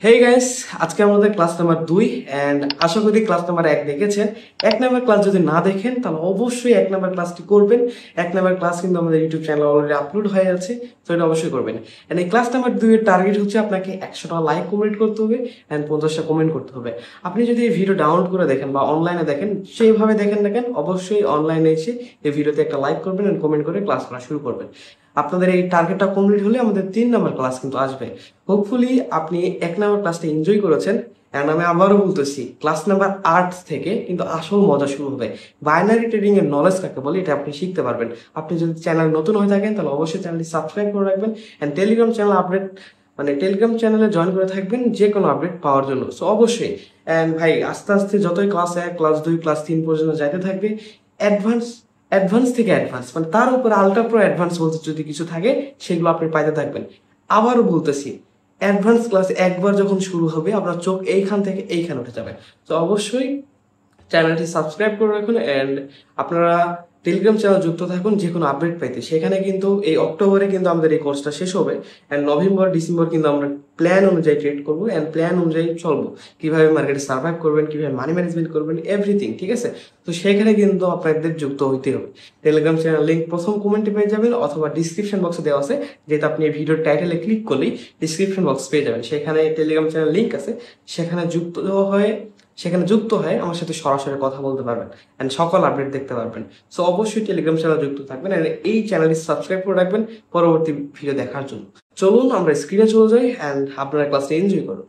Hey guys, আজকে আমাদের class number 2 and আশা করি ক্লাস নাম্বার 1 দেখেছেন। এক নাম্বার ক্লাস যদি না দেখেন তাহলে অবশ্যই এক নাম্বার ক্লাসটি করবেন। এক নাম্বার ক্লাস কিন্তু আমাদের ইউটিউব চ্যানেলে অলরেডি আপলোড হয়ে আছে, তো এটা অবশ্যই করবেন। এন্ড এই ক্লাস নাম্বার 2 এর টার্গেট হচ্ছে আপনাকে 100টা লাইক কমেন্ট করতে হবে এন্ড 50টা কমেন্ট করতে হবে। আপনি যদি এই ভিডিও ডাউনলোড করে দেখেন বা অনলাইনে দেখেন, সেইভাবে দেখেন না কেন, অবশ্যই অনলাইনে এসে এই ভিডিওতে একটা লাইক করবেন এন্ড কমেন্ট করে ক্লাস করা শুরু করবেন। আপনাদের এই টার্গেটটা কমপ্লিট হলে আমাদের 3 নাম্বার ক্লাস কিন্তু আসবে। হোপফুলি আপনি এক নাম্বার ক্লাসটা এনজয় করেছেন। এন্ড আমি আবারও বলতেছি, ক্লাস নাম্বার 8 থেকে কিন্তু আসল মজা শুরু হবে। বাইনারি ট্রেডিং এর নলেজ কাকে বলে এটা আপনি শিখতে পারবেন। আপনি যদি চ্যানেল নতুন হয়ে থাকেন তাহলে অবশ্যই চ্যানেলটি সাবস্ক্রাইব করে রাখবেন and Telegram channel update Telegram চ্যানেলে জয়েন করে থাকবেন যে কোনো আপডেট পাওয়ার জন্য। সো অবশ্যই এন্ড ভাই আস্তে আস্তে যতই ক্লাস 1 ক্লাস 2 ক্লাস 3 পর্যন্ত যাইতে থাকবে, অ্যাডভান্স অ্যাডভান্স থেকে অ্যাডভান্স তার উপরে আলট্রা প্রো অ্যাডভান্স বলতে যদি কিছু থাকে সেগুলো আপনি পাইতে থাকবেন। আবারও বলতেছি, অ্যাডভান্স ক্লাস একবার যখন শুরু হবে আপনার চোখ এইখান থেকে এইখানে উঠে যাবে। তো অবশ্যই চ্যানেলটি সাবস্ক্রাইব করে রাখুন এন্ড আপনারা টেলিগ্রাম চ্যানেল যুক্ত থাকুন যে কোনো আপডেট পাইতে। সেখানে কিন্তু এই অক্টোবরে কিন্তু আমাদের এই কোর্সটা শেষ হবে এন্ড নভেম্বর ডিসেম্বর কিন্তু আমরা প্ল্যান অনুযায়ী ট্রেড করবো এন্ড প্ল্যান অনুযায়ী চলবো, কিভাবে মার্কেটে সার্ভাইভ করবেন, কিভাবে মানি ম্যানেজমেন্ট করবেন, এভরিথিং। ঠিক আছে, তো সেখানে কিন্তু আপনাদের যুক্ত হইতে হবে। টেলিগ্রাম চ্যানেল লিঙ্ক প্রথম কমেন্টে পেয়ে যাবেন অথবা ডিসক্রিপশন বক্সে দেওয়া আছে, যেহেতু আপনি এই ভিডিওর টাইটেলে ক্লিক করলেই ডিসক্রিপশন বক্স পেয়ে যাবেন। সেখানে টেলিগ্রাম চ্যানেল লিঙ্ক আছে, সেখানে যুক্ত হয়ে আমার সাথে সরাসরি কথা বলতে পারবেন এন্ড সকল আপডেট দেখতে পারবেন। সো অবশ্যই টেলিগ্রাম চ্যানেল যুক্ত থাকবেন এন্ড এই চ্যানেলটি সাবস্ক্রাইব করে রাখবেন পরবর্তী ভিডিও দেখার জন্য। চলুন আমরা স্ক্রিনে চলে যাই এন্ড আপনারা ক্লাসটা এনজয় করুন।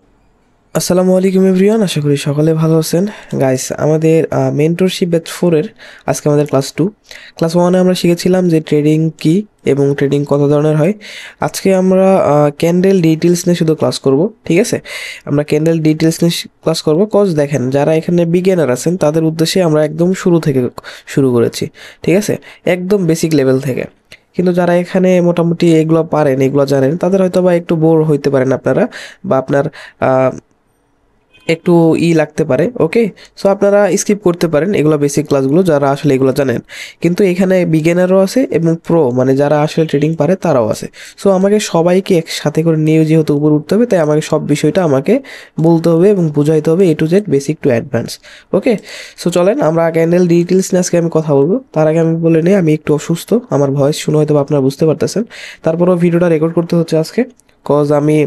আসসালামু আলাইকুম এভরিওয়ান, আশা করি সকলে ভালো আছেন। গাইস, আমাদের মেন্টরশিপ ব্যাচ 4 এর আজকে আমাদের ক্লাস 2। ক্লাস 1 এ আমরা শিখেছিলাম যে ট্রেডিং কি এবং ট্রেডিং কত ধরনের হয়। আজকে আমরা ক্যান্ডেল ডিটেলস নিয়ে শুধু ক্লাস করব। ঠিক আছে, আমরা ক্যান্ডেল ডিটেলস নিয়ে ক্লাস করব। কজ দেখেন, যারা এখানে বিগিনার আছেন তাদের উদ্দেশ্যে আমরা একদম শুরু থেকে শুরু করেছি। ঠিক আছে, একদম বেসিক লেভেল থেকে। কিন্তু যারা এখানে মোটামুটি এগুলো পারেন, এগুলো জানেন, তাদের হয়তো বা একটু বোর হইতে পারেন আপনারা, বা আপনার একটু লাগতে পারে। ওকে, সো আপনারা স্কিপ করতে পারেন এগুলো বেসিক ক্লাসগুলো যারা আসলে এগুলো জানেন। কিন্তু এখানে বিগিনারও আছে এবং প্রো, মানে যারা আসলে ট্রেডিং পারে তারাও আছে। সো আমাকে সবাইকে একসাথে করে নিয়ে যেহেতু উপর উঠতে হবে, তাই আমাকে সব বিষয়টা আমাকে বলতে হবে এবং বুঝাইতে হবে, A to Z, basic to advance. Okay, so চলেন আমরা ক্যান্ডেল ডিটেলস নিয়ে আজকে আমি কথা বলবো। তার আগে আমি বলে নিই, আমি একটু অসুস্থ, আমার ভয়েস শুনে হয়তো আপনারা বুঝতে পারতেছেন। তারপরেও ভিডিওটা রেকর্ড করতে হচ্ছে আজকে, কজ আমি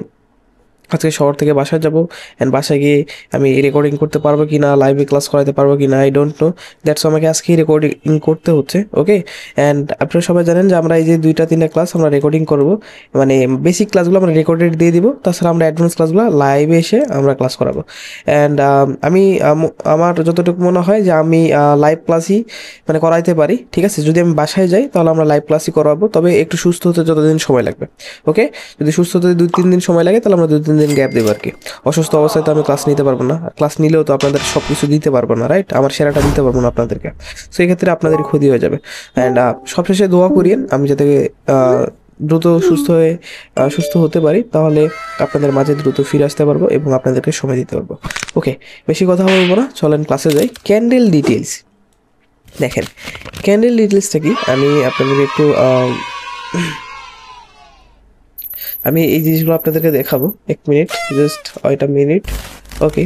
আজকে শহর থেকে বাসায় যাব অ্যান্ড বাসায় গিয়ে আমি রেকর্ডিং করতে পারবো কি না, লাইভে ক্লাস করাতে পারবো কি না, আই ডোন্ট নো। দ্যাটস আমাকে আজকেই রেকর্ডিং করতে হচ্ছে। ওকে, অ্যান্ড আপনারা সবাই জানেন যে আমরা এই যে 2-3টা ক্লাস আমরা রেকর্ডিং করব, মানে বেসিক ক্লাসগুলো আমরা রেকর্ডেড দিয়ে দিব, তাছাড়া আমরা অ্যাডভান্স ক্লাসগুলো লাইভে এসে আমরা ক্লাস করাবো। অ্যান্ড আমি আমার যতটুকু মনে হয় যে আমি লাইভ ক্লাসই মানে করাইতে পারি। ঠিক আছে, যদি আমি বাসায় যাই তাহলে আমরা লাইভ ক্লাসই করাবো, তবে একটু সুস্থ হতে যতদিন সময় লাগবে। ওকে, যদি সুস্থ হতে 2-3 দিন সময় লাগে তাহলে আমরা 2-3 দিন গ্যাপ দেবো আর কি। অসুস্থ অবস্থায় তো আমি ক্লাস নিতে পারবো না, ক্লাস নিলেও তো আপনাদের সব কিছু দিতে পারবো না, রাইট? আমার সেরাটা দিতে পারবো না আপনাদেরকে। সো এই ক্ষেত্রে আপনাদের ক্ষতি হয়ে যাবে। অ্যান্ড সবশেষে দোয়া করিয়েন আমি যাতে দ্রুত সুস্থ হতে পারি, তাহলে আপনাদের মাঝে দ্রুত ফিরে আসতে পারবো এবং আপনাদেরকে সময় দিতে পারবো। ওকে, বেশি কথা বলবো না, চলেন ক্লাসে যাই। ক্যান্ডেল ডিটেলস দেখেন, ক্যান্ডেল ডিটেলসটা কি আমি আপনাদের একটু আমি এই জিনিসগুলো আপনাদেরকে দেখাবো। 1 মিনিট, জাস্ট 1 মিনিট। ওকে,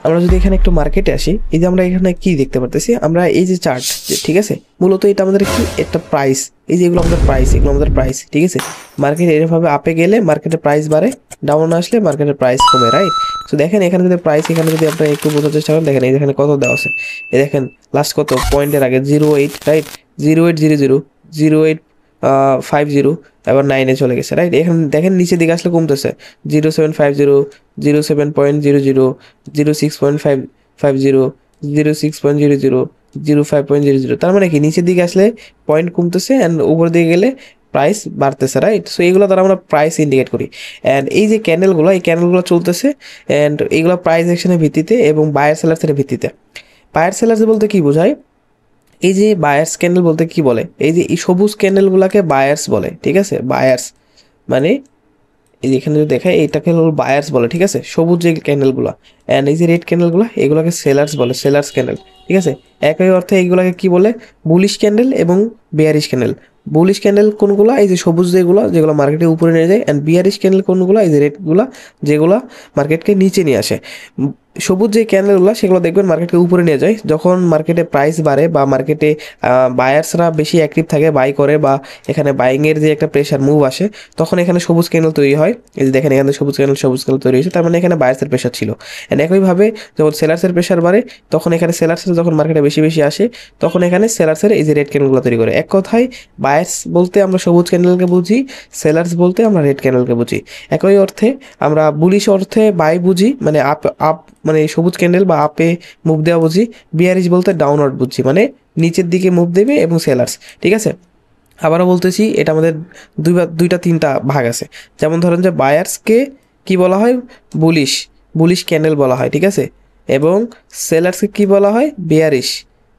আমরা যদি এখানে একটু মার্কেটে আসি, এই যে আমরা এখানে কি দেখতে পারতেছি, আমরা এই যে চার্ট, ঠিক আছে, মূলত এটা আমাদের কি একটা প্রাইস। এই যে এগুলো আমাদের প্রাইস, এগুলো আমাদের প্রাইস। ঠিক আছে, মার্কেট এরভাবে আপে গেলে মার্কেটের প্রাইস বাড়ে, ডাউন আসলে মার্কেটের প্রাইস কমে, রাইট? তো দেখেন এখানে যদি প্রাইস, এখানে যদি আপনারা একটু বোঝার চেষ্টা করেন, দেখেন এখানে কত দেওয়া আছে। এই দেখেন লাস্ট কত পয়েন্টের আগে 08, রাইট? 0800, 0850, এবার 9-এ চলে গেছে, রাইট? এখানে দেখেন নিচের দিকে আসলে কমতেছে, 0750, 07.00, 06.50, 06.00, 05.00। তার মানে কি নিচের দিকে আসলে পয়েন্ট কমতেছে অ্যান্ড উপর দিকে গেলে প্রাইস বাড়তেছে, রাইট? সো এইগুলো দ্বারা আমরা প্রাইস ইন্ডিকেট করি। অ্যান্ড এই যে ক্যান্ডেলগুলো, এই ক্যান্ডেলগুলো চলতেছে অ্যান্ড এইগুলো প্রাইস অ্যাকশনের ভিত্তিতে এবং বায়ার সেলার্সের ভিত্তিতে। বায়ার সেলার্স বলতে কি বোঝায়, এই যে বায়ার্স ক্যান্ডেল বলতে কি বলে, এই যে এই সবুজ ক্যান্ডেলগুলোকে বায়ার্স বলে। ঠিক আছে, বায়ার্স মানে এই যে এখানে যদি দেখায় এইটাকে হলো বায়ার্স বলে। ঠিক আছে, সবুজ যে ক্যান্ডেলগুলো, অ্যান্ড এই যে রেড ক্যান্ডেলগুলো এগুলোকে সেলার্স বলে, সেলার্স ক্যান্ডেল, ঠিক আছে। একই অর্থে এইগুলোকে কি বলে, বুলিশ ক্যান্ডেল এবং বেয়ারিশ ক্যান্ডেল। বুলিশ ক্যান্ডেল কোনগুলো, এই যে সবুজ যেগুলো মার্কেটের উপরে নিয়ে যায়, অ্যান্ড বিয়ারিশ ক্যান্ডেল কোনগুলো, এই যে রেডগুলো যেগুলো মার্কেটকে নিচে নিয়ে আসে। সবুজ যে ক্যান্ডেলগুলো সেগুলো দেখবেন মার্কেটকে উপরে নিয়ে যায় যখন মার্কেটে প্রাইস বাড়ে বা মার্কেটে বায়ার্সরা বেশি অ্যাক্টিভ থাকে, বাই করে, বা এখানে বাইংয়ের যে একটা প্রেশার মুভ আসে, তখন এখানে সবুজ ক্যান্ডেল তৈরি হয়। এই যে দেখেন এখানে সবুজ ক্যান্ডেল তৈরি হয়েছে, তার মানে এখানে বায়ার্সের প্রেশার ছিল। অ্যান্ড একইভাবে যখন সেলার্সের প্রেশার বাড়ে তখন এখানে সেলার্সের যখন মার্কেটে বেশি বেশি আসে তখন এখানে সেলার্সের এই যে রেড ক্যান্ডেলগুলো তৈরি করে। এক কথায় বায়ার্স বলতে আমরা সবুজ ক্যান্ডেলকে বুঝি, সেলার্স বলতে আমরা রেড ক্যান্ডেলকে বুঝি। একই অর্থে আমরা বুলিশ অর্থে বাই বুঝি, মানে আপ আপ মানে সবুজ ক্যান্ডেল বা আপে মুভ দেওয়া বুঝি। বিয়ারিশ বলতে ডাউনওয়ার্ড বুঝছি, মানে নিচের দিকে মুভ দেবে, এবং সেলার্স, ঠিক আছে। আবারও বলতেছি, এটা আমাদের দুইটা তিনটা ভাগ আছে। যেমন ধরেন যে বায়ার্সকে কি বলা হয়, বুলিশ বুলিশ ক্যান্ডেল বলা হয়, ঠিক আছে। এবং সেলার্সকে কি বলা হয়, বেয়ারিশ,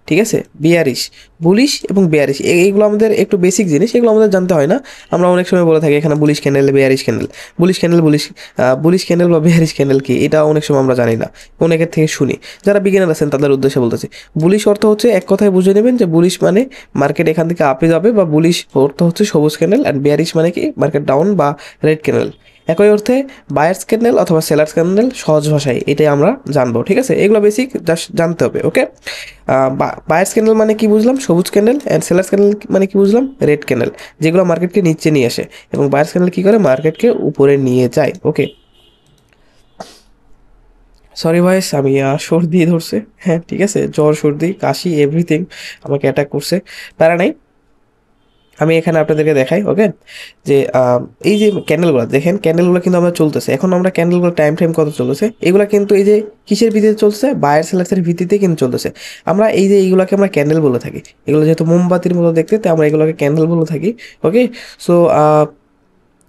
ঠিক আছে। বিয়ারিশ, বুলিশ এবং বেয়ারিশ, এইগুলো আমাদের একটু বেসিক জিনিস, এগুলো আমাদের জানতে হয় না। আমরা অনেক সময় বলে থাকি এখানে bullish candle, bearish candle, bullish candle বা বেয়ারিশ ক্যান্ডেল কি, এটা অনেক সময় আমরা জানি না, অনেকের থেকে শুনি। যারা বিগিনার আছেন তাদের উদ্দেশ্যে বলতেছি। বুলিশ অর্থ হচ্ছে, এক কথায় বুঝে নেবেন যে বুলিশ মানে মার্কেট এখান থেকে আপে যাবে, বা বুলিশ অর্থ হচ্ছে সবুজ ক্যান্ডেল, অ্যান্ড বেয়ারিশ মানে কি মার্কেট ডাউন বা রেড ক্যান্ডেল। একই অর্থে বায়ার্স ক্যান্ডেল অথবা সেলার্স ক্যান্ডেল, সহজ ভাষায় এটাই আমরা জানবো, ঠিক আছে। এগুলো বেসিক জাস্ট জানতে হবে, ওকে। বায়ার্স ক্যান্ডেল মানে কি বুঝলাম, সবুজ ক্যান্ডেল, অ্যান্ড সেলার্স ক্যান্ডেল মানে কি বুঝলাম, রেড ক্যান্ডেল, যেগুলো মার্কেটকে নিচে নিয়ে আসে, এবং বায়ার্স ক্যান্ডেল কি করে, মার্কেটকে উপরে নিয়ে যায়, ওকে। সরি ভাইস, আমি সর্দি ধরছে, হ্যাঁ ঠিক আছে, জ্বর সর্দি কাশি এভরিথিং আমাকে অ্যাটাক করছে, প্যারা নাই। আমি এখানে আপনাদেরকে দেখাই, ওকে, যে এই যে ক্যান্ডেলগুলো দেখেন, ক্যান্ডেলগুলো কিন্তু আমরা চলতেছে, এখন আমরা ক্যান্ডেলগুলো টাইম ফ্রেম কত চলতেছে, এগুলো কিন্তু এই যে কিসের ভিত্তিতে চলছে, বায়ার সেলার্সের ভিত্তিতে কিন্তু চলতেছে। আমরা এই যে এইগুলোকে আমরা ক্যান্ডেল বলে থাকি, এগুলো যেহেতু মোমবাতির মতো দেখতে, তাই আমরা এগুলোকে ক্যান্ডেল বলে থাকি, ওকে। সো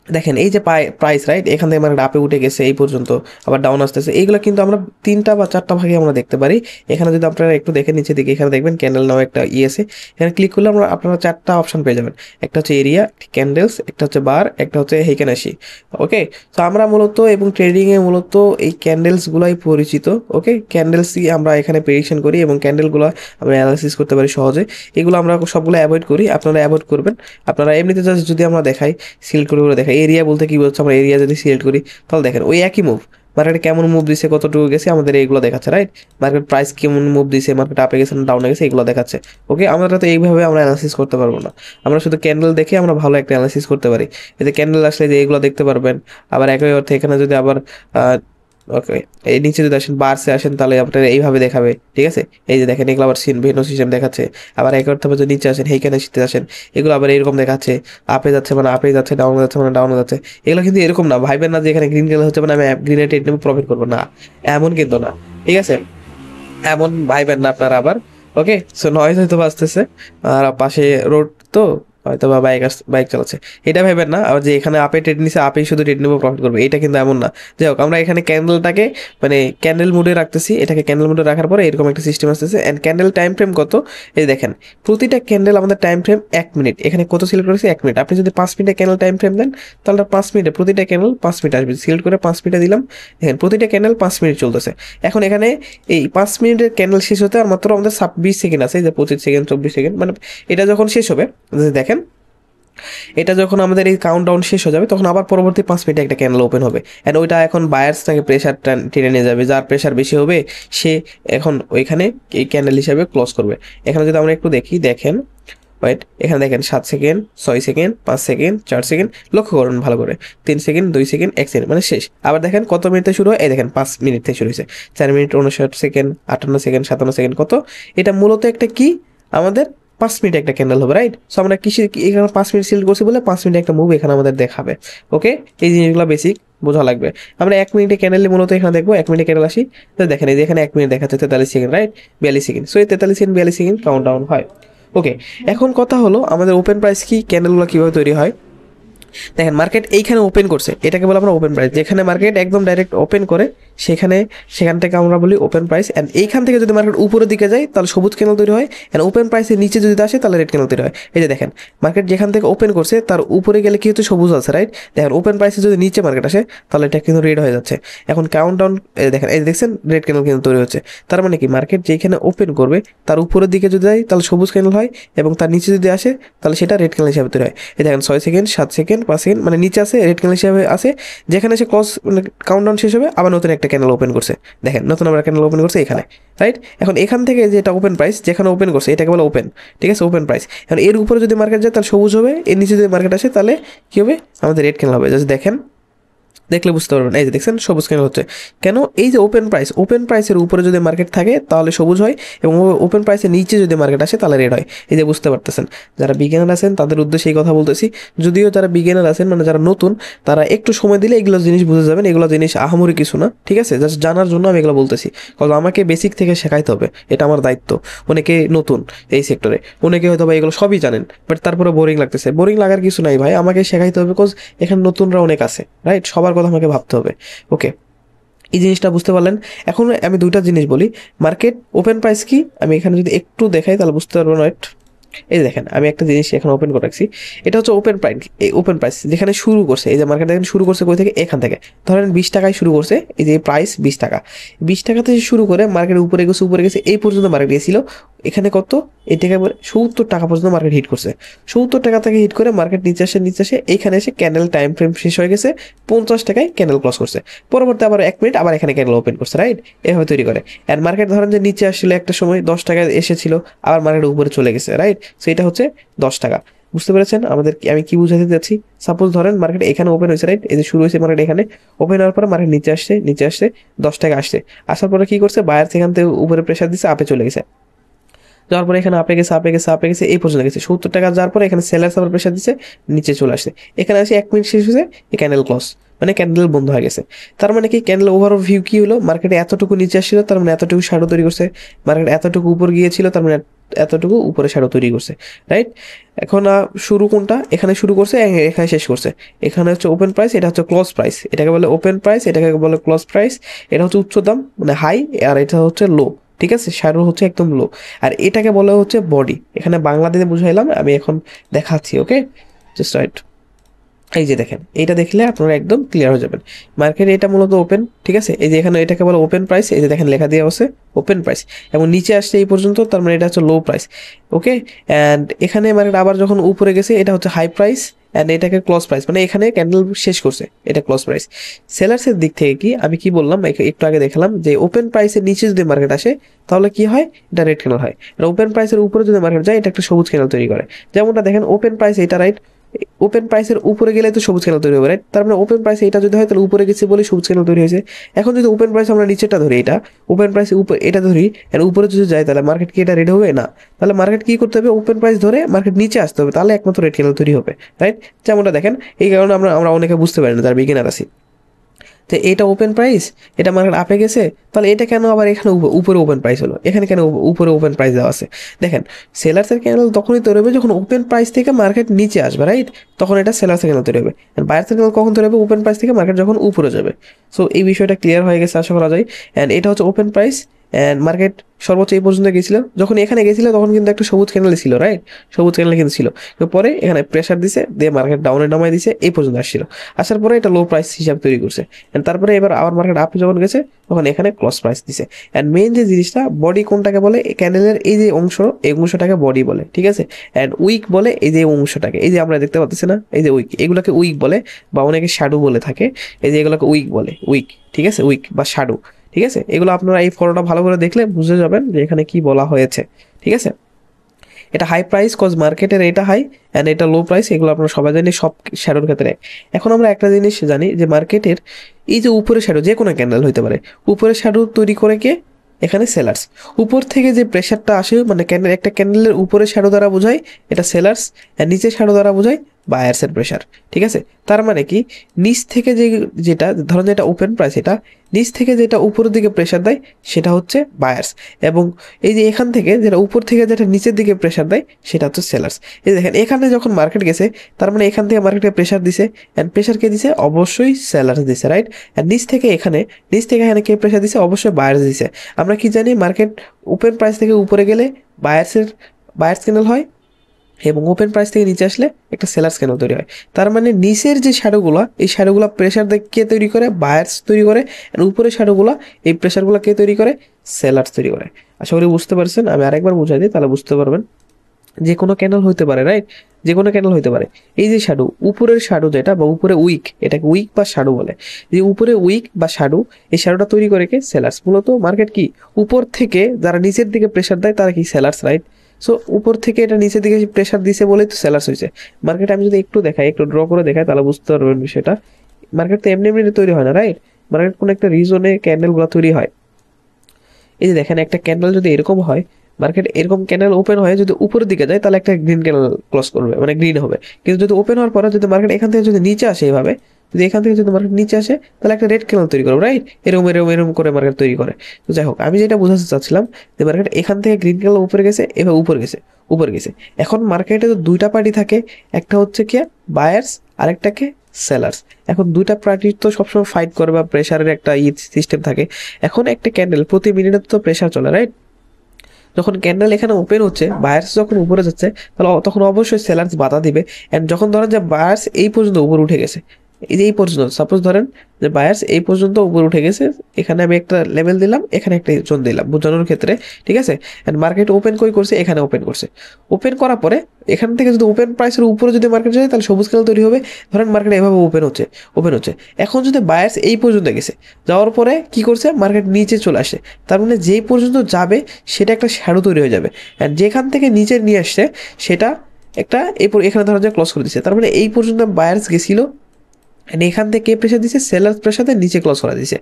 দেখেন এই যে প্রাইস, রাইট, এখান থেকে মানে আপে উঠে গেছে এই পর্যন্ত, আবার ডাউন আসতেছে, এইগুলো কিন্তু আমরা তিনটা বা চারটা ভাগে আমরা দেখতে পারি। এখানে যদি আপনারা একটু দেখেন নিচে দিকে, এখানে দেখবেন ক্যান্ডেল নাও একটা আছে, এখানে ক্লিক করলে আপনারা চারটা অপশন পেয়ে যাবেন। একটা হচ্ছে এরিয়া ক্যান্ডেলস, একটা হচ্ছে বার, একটা হচ্ছে হেইকেনাশি, ওকে। তো আমরা মূলত এবং ট্রেডিংয়ে মূলত এই ক্যান্ডেলসগুলোই পরিচিত, ওকে। ক্যান্ডেলসই আমরা এখানে প্রেডিকশন করি, এবং ক্যান্ডেলগুলো আমরা অ্যানালাইসিস করতে পারি সহজে। এগুলো আমরা সবগুলো অ্যাভয়েড করি, আপনারা অ্যাভয়েড করবেন। আপনারা এমনিতে জাস্ট যদি আমরা দেখাই, সিলেক্ট করে দেখাই, এরিয়া বলতে কি বলছে, আমরা এরিয়া যদি সিলেক্ট করি তাহলে দেখেন ওই একই মুভ, মার্কেটে কেমন মুভ দিছে, কতটুকু গেছে, আমাদের এইগুলো দেখাচ্ছে, রাইট। মার্কেট প্রাইস কেমন মুভ দিছে, মার্কেট আপে গেছে না ডাউনে গেছে, এগুলো দেখাচ্ছে, ওকে। আমরা তো এইভাবে আমরা অ্যানালাইসিস করতে পারবো না, আমরা শুধু ক্যান্ডেল দেখে আমরা ভালো একটা অ্যানালাইসিস করতে পারি। এই যে ক্যান্ডেল আসলে যে এইগুলো দেখতে পারবেন। আবার একই অর্থে এখানে যদি আবার ওকে, এই নিচে যদি আসেন, বার্সে আসেন, তাহলে আপনার এইভাবে দেখাবে, ঠিক আছে। এই যে দেখেন এগুলো আবার ভিন্ন সিস্টেম দেখাচ্ছে। আবার এক অর্থে যদি নিচে আসেন, এইখানে শীতে আসেন, এগুলো আবার এরকম দেখাচ্ছে, আপে যাচ্ছে মানে আপে যাচ্ছে, ডাউনে যাচ্ছে মানে ডাউনে যাচ্ছে। এগুলো কিন্তু এরকম না, ভাইবেন না যে এখানে গ্রিন কালার হচ্ছে মানে আমি গ্রিনে ট্রেড নেবো, প্রফিট করবো না, এমন কিন্তু না, ঠিক আছে। এমন ভাইবেন না আপনারা আবার, ওকে। সো নয়েজ হয়তো বাজতেছে, আর পাশে রোড তো হয়তো বা বাইক চালাচ্ছে, এটা ভেবেন না। আবার যে এখানে আপে ট্রেড নিছে, আপেই শুধু ট্রেড নেবো, প্রফিট করবে, এটা কিন্তু এমন না। যাই হোক, আমরা এখানে ক্যান্ডেলটাকে মানে ক্যান্ডেল মুডে রাখতেছি, এটাকে ক্যান্ডেল মুডে রাখার পরে এরকম একটা সিস্টেম আসতেছে। অ্যান্ড ক্যান্ডেল টাইম ফ্রেম কত, এই দেখেন প্রতিটা ক্যান্ডেল আমাদের টাইম ফ্রেম 1 মিনিট, এখানে কত সিলেক্ট করেছি, 1 মিনিট। আপনি যদি 5 মিনিটের ক্যান্ডেল টাইম ফ্রেম দেন, তাহলে 5 মিনিটে প্রতিটা ক্যান্ডেল 5 মিনিট আসবে, সিলেক্ট করে 5 মিনিটে দিলাম, দেখেন প্রতিটা ক্যান্ডেল 5 মিনিট চলতেছে। এখন এখানে এই 5 মিনিটের ক্যান্ডেল শেষ হতে আর মাত্র আমাদের 26 সেকেন্ড আছে, এই যে 25 সেকেন্ড 24 সেকেন্ড, মানে এটা যখন শেষ হবে, দেখেন এটা যখন আমাদের এই কাউন্টডাউন শেষ হয়ে যাবে, তখন আবার পরবর্তী 5 মিনিটে একটা ক্যান্ডেল ওপেন হবে। অ্যান্ড ওইটা এখন বায়ার্সটাকে প্রেশার টেনে নিয়ে যাবে, যার প্রেশার বেশি হবে সে এখন ওইখানে এই ক্যান্ডেল হিসাবে ক্লোজ করবে। এখানে যদি আমরা একটু দেখি, দেখেন ওয়েট, এখানে দেখেন 7 সেকেন্ড, 6 সেকেন্ড, 5 সেকেন্ড, 4 সেকেন্ড, লক্ষ্য করুন ভালো করে, 3 সেকেন্ড, 2 সেকেন্ড, 1 সেকেন্ড, মানে শেষ। আবার দেখেন কত মিনিটে শুরু হয়, এই দেখেন 5 মিনিট থেকে শুরু হয়েছে, 4 মিনিট 59 সেকেন্ড, 58 সেকেন্ড, 57 সেকেন্ড, কত, এটা মূলত একটা কি আমাদের 5 মিনিট একটা ক্যান্ডেল হবে, রাইট। সো আমরা এখানে 5 মিনিট সিলেক্ট করছি বলে 5 মিনিট একটা মুভ এখানে আমাদের দেখাবে, ওকে। এই জিনিসগুলো বেসিক বোঝা লাগবে। আমরা 1 মিনিটে ক্যান্ডেল মূলত এখানে দেখবো, 1 মিনিটে ক্যান্ডেল আসি, তো দেখেন এই যে এখানে 1 মিনিট দেখাচ্ছে 43 সেকেন্ড, রাইট, 42 সেকেন্ড। সো এই 43 সেকেন্ড 42 সেকেন্ড কাউন্ট ডাউন হয়, ওকে। এখন কথা হলো আমাদের ওপেন প্রাইস কি, ক্যান্ডেলগুলো কীভাবে তৈরি হয়। দেখেন মার্কেট এইখানে ওপেন করছে, এটাকে বলে আমরা ওপেন প্রাইস। যেখানে মার্কেট একদম ডাইরেক্ট ওপেন করে সেখান থেকে আমরা বলি ওপেন প্রাইস। অ্যান্ড এইখান থেকে যদি মার্কেট উপরের দিকে যায় তাহলে সবুজ ক্যান্ডেল তৈরি হয়, অ্যান্ড ওপেন প্রাইসের নিচে যদি আসে তাহলে রেড ক্যান্ডেল তৈরি হয়। এই যে দেখেন মার্কেট যেখান থেকে ওপেন করছে তার উপরে গেলে কি হচ্ছে, সবুজ আছে, রাইট। দেখেন ওপেন প্রাইসে যদি নিচে মার্কেট আসে তাহলে এটা কিন্তু রেড হয়ে যাচ্ছে। এখন কাউন্টডাউন দেখেন, এই দেখছেন রেড ক্যান্ডেল কিন্তু তৈরি হচ্ছে। তার মানে কি, মার্কেট যেখানে ওপেন করবে তার উপরের দিকে যদি যায় তাহলে সবুজ ক্যান্ডেল হয়, এবং তার নিচে যদি আসে তাহলে সেটা রেড ক্যান্ডেল হিসাবে তৈরি হয়। এই দেখেন 6 সেকেন্ড, 7 সেকেন্ড, 5 সেকেন্ড, মানে নিচে আসে রেড ক্যান্ডেল হিসাবে আসে। যেখানে সে ক্লোজ মানে কাউন্টডাউন শেষ হবে আবার নতুন একটা ক্যান্ডেল ওপেন করছে। দেখেন নতুন আবার ক্যান্ডেল ওপেন করছে এখানে, রাইট। এখন এখান থেকে যে এটা ওপেন প্রাইস যেখানে ওপেন করছে এটাকে বলে ওপেন, ঠিক আছে, ওপেন প্রাইস। এখন এর উপরে যদি মার্কেট যায় তাহলে সবুজ হবে, এর নিচে যদি মার্কেট আসে তাহলে কি হবে, আমাদের রেড ক্যান্ডেল হবে। জাস্ট দেখেন, দেখলে বুঝতে পারবেন। এই যে দেখছেন সবুজ কেন হচ্ছে, কেন, এই যে ওপেন প্রাইসের উপরে যদি মার্কেট থাকে তাহলে সবুজ হয়, এবং ওপেন প্রাইসের নিচে যদি মার্কেট আসে তাহলে রেড হয়। এই যে বুঝতে পারতেছেন, যারা বিগিনার আছেন তাদের উদ্দেশ্যে এই কথা বলতেছি। যদিও যারা বিগিনার আছেন মানে যারা নতুন, তারা একটু সময় দিলে এগুলো জিনিস বুঝে যাবেন। এগুলো জিনিস আহামরি কিছু না, ঠিক আছে, জাস্ট জানার জন্য আমি এগুলো বলতেছি। কারণ আমাকে বেসিক থেকে শেখাইতে হবে, এটা আমার দায়িত্ব। অনেকে নতুন এই সেক্টরে, অনেকে হয়তো বা এগুলো সবই জানেন, বাট তারপরে বোরিং লাগতেছে। বোরিং লাগার কিছু নাই ভাই, আমাকে শেখাইতে হবে, বিকজ এখানে নতুনরা অনেক আছে, রাইট। সবার কথা আমাকে ভাবতে হবে। ওকে, এই জিনিসটা বুঝতে পারলেন। এখন আমি দুইটা জিনিস বলি, মার্কেট ওপেন প্রাইস কি আমি এখানে যদি একটু দেখাই তাহলে বুঝতে পারবেন, রাইট। এই দেখেন আমি একটা জিনিস এখানে ওপেন করে রাখছি, এটা হচ্ছে ওপেন প্রাইস। এই ওপেন প্রাইস যেখানে শুরু করছে, এই যে মার্কেট দেখেন শুরু করছে কই থেকে, এখান থেকে ধরেন 20 টাকায় শুরু করছে, এই যে প্রাইস 20 টাকা, 20 টাকা থেকে শুরু করে মার্কেট উপরে গেছে এই পর্যন্ত মার্কেট গেছিল। এখানে কত, এটাকে বলে 70 টাকা পর্যন্ত মার্কেট হিট করছে। 70 টাকা থেকে হিট করে মার্কেট নিচে আসে এইখানে এসে ক্যান্ডেল টাইম ফ্রেম শেষ হয়ে গেছে, 50 টাকায় ক্যান্ডেল ক্লোজ করছে। পরবর্তী আবার 1 মিনিট আবার এখানে ক্যান্ডেল ওপেন করছে, রাইট। এভাবে তৈরি করে। আর মার্কেট ধরেন যে নিচে আসছিল একটা সময় 10 টাকায় এসেছিল, আবার মার্কেট উপরে চলে গেছে, রাইট। সো এটা হচ্ছে 10 টাকা। বুঝতে পেরেছেন আমি কি বুঝাতে যাচ্ছি? সাপোজ ধরেন মার্কেট এখানে ওপেন হয়েছে, রাইট। এই যে শুরু হয়েছে মার্কেট এখানে ওপেন হওয়ার পরে মার্কেট নিচে আসছে 10 টাকা আসার পরে কি করছে, বায়ার সেখান থেকে উপরে প্রেসার দিচ্ছে, আপে চলে গেছে। যাওয়ার পরে এখানে আপে গেছে এই পর্যন্ত গেছে 70 টাকা। যাওয়ার পরে এখানে সেলার্স আবার প্রেসার দিচ্ছে, নিচে চলে আসছে। এখানে আসে 1 মিনিট শেষ হয়েছে, এই ক্যান্ডেল ক্লোজ, মানে ক্যান্ডেল বন্ধ হয়ে গেছে। তার মানে কি, ক্যান্ডেল ওভারঅল ভিউ কি হলো, মার্কেটে এতটুকু নিচে আসছিল তার মানে এতটুকু শ্যাডো তৈরি করছে, মার্কেট এতটুকু উপর গিয়েছিল তার মানে এতটুকু উপরে শ্যাডো তৈরি করছে, রাইট। এখন শুরু কোনটা, এখানে শুরু করছে, এখানে শেষ করছে। এখানে হচ্ছে ওপেন প্রাইস, এটা হচ্ছে ক্লোজ প্রাইস, এটাকে বলে ওপেন প্রাইস, এটাকে বলে ক্লোজ প্রাইস। এটা হচ্ছে উচ্চ দাম মানে হাই, আর এটা হচ্ছে লো, ঠিক আছে, শ্যাডো হচ্ছে একদম লো। আর এটাকে বলা হচ্ছে বডি। এখানে বাংলাদেশে বুঝাইলাম, আমি এখন দেখাচ্ছি, ওকে, জাস্ট রাইট। এই যে দেখেন, এইটা দেখলে আপনারা একদম ক্লিয়ার হয়ে যাবেন। মার্কেট এটা মূলত ওপেন, ঠিক আছে, এই যে এখানে এটাকে বলে ওপেন প্রাইস, এই যে দেখেন লেখা দেওয়া আছে ওপেন প্রাইস, এবং নিচে আসছে এই পর্যন্ত, তার মানে এটা হচ্ছে লো প্রাইস, ওকে। অ্যান্ড এখানে মার্কেট আবার যখন উপরে গেছে এটা হচ্ছে হাই প্রাইস, অ্যান্ড এটাকে ক্লোজ প্রাইস, মানে এখানে ক্যান্ডেল শেষ করছে, এটা ক্লোজ প্রাইস। সেলার্সের দিক থেকে কি আমি কি বললাম একটু আগে দেখালাম, যে ওপেন প্রাইসের নিচে যদি মার্কেট আসে তাহলে কি হয়, এটা রেড ক্যান্ডেল হয়। আর ওপেন প্রাইসের উপরে যদি মার্কেট যায় এটা একটা সবুজ ক্যান্ডেল তৈরি করে। যেমনটা দেখেন ওপেন প্রাইস এটা, রাইট, ওপেন প্রাইসের উপরে গেলে তো সবুজ ক্যান্ডেল তৈরি হবে, রাইট। তার মানে ওপেন প্রাইস এটা যদি হয় তাহলে উপরে গেছে বলে সবুজ ক্যান্ডেল তৈরি হয়েছে। এখন যদি ওপেন প্রাইস আমরা নিচেটা ধরি, এটা ওপেন প্রাইস এটা ধরি, এর উপরে যদি যায় তাহলে মার্কেট কি এটা রেড হবে না, তাহলে মার্কেট কি করতে হবে, ওপেন প্রাইস ধরে মার্কেট নিচে আসতে হবে, তাহলে একমাত্র রেড ক্যান্ডেল তৈরি হবে, রাইট। যেমনটা দেখেন, এই কারণে আমরা অনেকে বুঝতে পারি না যারা বিগিনার আছি, তো এটা ওপেন প্রাইস, এটা মার্কেট আপে গেছে, তাহলে এটা কেন আবার এখানে উপরে ওপেন প্রাইস হলো, এখানে কেন উপরে ওপেন প্রাইস দেওয়া আছে। দেখেন সেলার্সের ক্যান্ডেল তখনই তৈরি হবে যখন ওপেন প্রাইস থেকে মার্কেট নিচে আসবে, রাইট, তখন এটা সেলার্সের ক্যান্ডেল তৈরি হবে। আর বায়ার্সের ক্যান্ডেল কখন তৈরি হবে, ওপেন প্রাইস থেকে মার্কেট যখন উপরে যাবে। সো এই বিষয়টা ক্লিয়ার হয়ে গেছে আশা করা যায়। অ্যান্ড এটা হচ্ছে ওপেন প্রাইস, অ্যান্ড মার্কেট সর্বোচ্চ এই পর্যন্ত গেছিল, যখন এখানে গেছিল তখন কিন্তু একটা সবুজ ক্যান্ডেল ছিল, রাইট, সবুজ ক্যান্ডেল কিন্তু ছিল। তো পরে এখানে প্রেসার দিছে, দিয়ে মার্কেট ডাউনে নামাই দিছে, এই পর্যন্ত আসছিল। আসার পরে এটা লো প্রাইস হিসাবে তৈরি করছে। তারপরে এবার আবার মার্কেট আপে যখন গেছে তখন এখানে ক্লোজ প্রাইস দিছে। অ্যান্ড মেইন যে জিনিসটা, বডি কোনটাকে বলে, ক্যান্ডেলের এই যে অংশ, এই অংশটাকে বডি বলে, ঠিক আছে। অ্যান্ড উইক বলে এই যে অংশটাকে, এই যে আমরা দেখতে পাচ্ছি না, এই যে উইক, এগুলোকে উইক বলে, বা অনেকে শ্যাডো বলে থাকে, এই যে এগুলোকে উইক বলে, উইক, ঠিক আছে, উইক বা শ্যাডো, ঠিক আছে। এগুলো আপনারা এই ফটোটা ভালো করে দেখলে বুঝে যাবেন যে এখানে কি বলা হয়েছে, ঠিক আছে। এটা হাই প্রাইস কজ মার্কেটের এটা হাই, অ্যান্ড এটা লো প্রাইস, এগুলো আপনারা সবাই জানি সব শ্যাডোর ক্ষেত্রে। এখন আমরা একটা জিনিস জানি যে মার্কেটের এই যে উপরে শ্যাডো, যে কোনো ক্যান্ডেল হইতে পারে, উপরে শ্যাডো তৈরি করে কে, এখানে সেলার্স। উপর থেকে যে প্রেশারটা আসে, মানে একটা ক্যান্ডেলের উপরে শ্যাডো দ্বারা বোঝায় এটা সেলার্স, আর নিচে শ্যাডো দ্বারা বোঝায় বায়ার্সের প্রেশার, ঠিক আছে। তার মানে কি নিচ থেকে যেটা ধরেন যেটা ওপেন প্রাইস, এটা নিচ থেকে যেটা উপরের দিকে প্রেশার দেয় সেটা হচ্ছে বায়ার্স, এবং এই যে এখান থেকে যেটা উপর থেকে যেটা নিচের দিকে প্রেশার দেয় সেটা হচ্ছে সেলার্স। এই দেখেন এখানে যখন মার্কেট গেছে তার মানে এখান থেকে মার্কেটে প্রেশার দিছে, অ্যান্ড প্রেশার কে দিছে? অবশ্যই সেলার্স দিছে, রাইট। অ্যান্ড নিচ থেকে এখানে কে প্রেশার দিছে? অবশ্যই বায়ার্স দিছে। আমরা কি জানি মার্কেট ওপেন প্রাইস থেকে উপরে গেলে বায়ার্স ক্যান্ডেল হয়, এবং ওপেন প্রাইস থেকে নিচে আসলে একটা সেলার্স ক্যান্ডেল তৈরি হয়। তার মানে নিচের যে শ্যাডোগুলো, এই শ্যাডোগুলো প্রেশার কে তৈরি করে? বায়ার্স তৈরি করে। আর উপরের শ্যাডোগুলো, এই প্রেশারগুলো কে তৈরি করে? সেলার্স তৈরি করে। আশা করি বুঝতে পারছেন। আমি আরেকবার বুঝাই দিই, তাহলে বুঝতে পারবেন। যে কোনো ক্যান্ডেল হইতে পারে, রাইট, যে কোনো ক্যান্ডেল হইতে পারে। এই যে শ্যাডো, উপরের শ্যাডো যেটা বা উপরে উইক, এটাকে উইক বা শ্যাডো বলে। যে উপরে উইক বা শ্যাডো, এই শ্যাডোটা তৈরি করে কে? সেলার্স। মূলত মার্কেট কি উপর থেকে যারা নিচের দিকে প্রেশার দেয় তারা কি? Sellers, right. সো উপর থেকে এটা নিচের দিকে প্রেশার দিছে বলেই তো সেলার্স হয়েছে। মার্কেট আমি যদি একটু দেখাই, একটু ড্র করে দেখাই, তাহলে বুঝতে পারবেন বিষয়টা। মার্কেট তো এমনি এমনি তৈরি হয় না, রাইট। মার্কেট কোনো একটা রিজনে ক্যান্ডেলগুলো তৈরি হয়। এই যে দেখেন একটা ক্যান্ডেল যদি এরকম হয়, মার্কেট এরকম ক্যান্ডেল ওপেন হয়ে যদি উপরের দিকে যায় তাহলে একটা গ্রিন ক্যান্ডেল ক্লোজ করবে, মানে গ্রিন হবে। কিন্তু যদি ওপেন হওয়ার পরে যদি মার্কেট এখান থেকে যদি নিচে আসে, এইভাবে যদি এখান থেকে যদি মার্কেট নিচে আসে তাহলে একটা রেড ক্যান্ডেল তৈরি করবে, রাইট। এরকম এরকম এরকম করে মার্কেট তৈরি করে। তো যাই হোক, আমি যেটা বোঝাতে চাচ্ছিলাম যে মার্কেট এখান থেকে গ্রিন ক্যান্ডেল উপরে গেছে, এবার উপরে গেছে। এখন মার্কেটে তো দুইটা পার্টি থাকে, একটা হচ্ছে কি বায়ার্স, আরেকটাকে সেলার্স। এখন দুইটা পার্টি তো সবসময় ফাইট করে বা প্রেশারের একটা সিস্টেম থাকে। এখন একটা ক্যান্ডেল প্রতি মিনিটে তো প্রেশার চলে, রাইট। যখন ক্যান্ডেল এখানে ওপেন হচ্ছে, বায়ার্স যখন উপরে যাচ্ছে, তাহলে তখন অবশ্যই সেলার্স বাধা দিবে। অ্যান্ড যখন ধরেন যে বায়ার্স এই পর্যন্ত উপরে উঠে গেছে, এই যে এই পর্যন্ত, সাপোজ ধরেন যে বায়ার্স এই পর্যন্ত উপরে উঠে গেছে, এখানে আমি একটা লেভেল দিলাম, এখানে একটা জোন দিলাম বোঝানোর ক্ষেত্রে, ঠিক আছে। অ্যান্ড মার্কেট ওপেন করছে, এখানে ওপেন করছে। ওপেন করার পরে এখান থেকে যদি ওপেন প্রাইসের উপরে যদি মার্কেট যায় তাহলে সবুজ কালার তৈরি হবে। ধরেন মার্কেট এভাবে ওপেন হচ্ছে। এখন যদি বায়ার্স এই পর্যন্ত গেছে, যাওয়ার পরে কি করছে? মার্কেট নিচে চলে আসে। তার মানে যেই পর্যন্ত যাবে সেটা একটা শ্যাডো তৈরি হয়ে যাবে। অ্যান্ড যেখান থেকে নিচে নিয়ে আসছে সেটা একটা এখানে ধরা যায় ক্লোজ করে দিচ্ছে। তার মানে এই পর্যন্ত বায়ার্স গেছিল, এখান থেকে প্রেশার দিচ্ছে, সেলার্স প্রেশার দিয়ে নিচে ক্লোজ করা দিচ্ছে।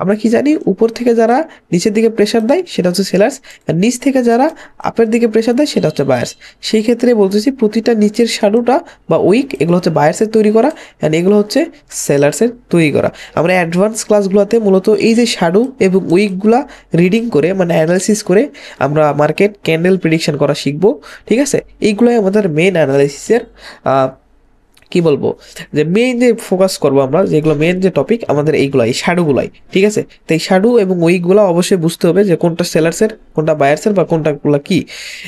আমরা কি জানি উপর থেকে যারা নিচের দিকে প্রেশার দেয় সেটা হচ্ছে সেলার্স, আর নিচ থেকে যারা আপের দিকে প্রেশার দেয় সেটা হচ্ছে বায়ার্স। সেই ক্ষেত্রে বলতেছি প্রতিটা নিচের শ্যাডোটা বা উইক, এগুলো হচ্ছে বায়ার্সের তৈরি করা, অ্যান্ড এগুলো হচ্ছে সেলার্সের তৈরি করা। আমরা অ্যাডভান্স ক্লাসগুলোতে মূলত এই যে শ্যাডো এবং উইকগুলা রিডিং করে, মানে অ্যানালাইসিস করে আমরা মার্কেট ক্যান্ডেল প্রেডিকশন করা শিখবো, ঠিক আছে। এইগুলোই আমাদের মেন অ্যানালাইসিসের কি বলবো, যে মেইন যে ফোকাস করবো আমরা, যেগুলো মেইন যে টপিক আমাদের এইগুলো, এই শ্যাডোগুলাই, ঠিক আছে। তো এই শ্যাডো এবং উইকগুলো অবশ্যই বুঝতে হবে যে কোনটা সেলার্সের, কোনটা বায়ার্সের, বা কোনটাগুলো কি।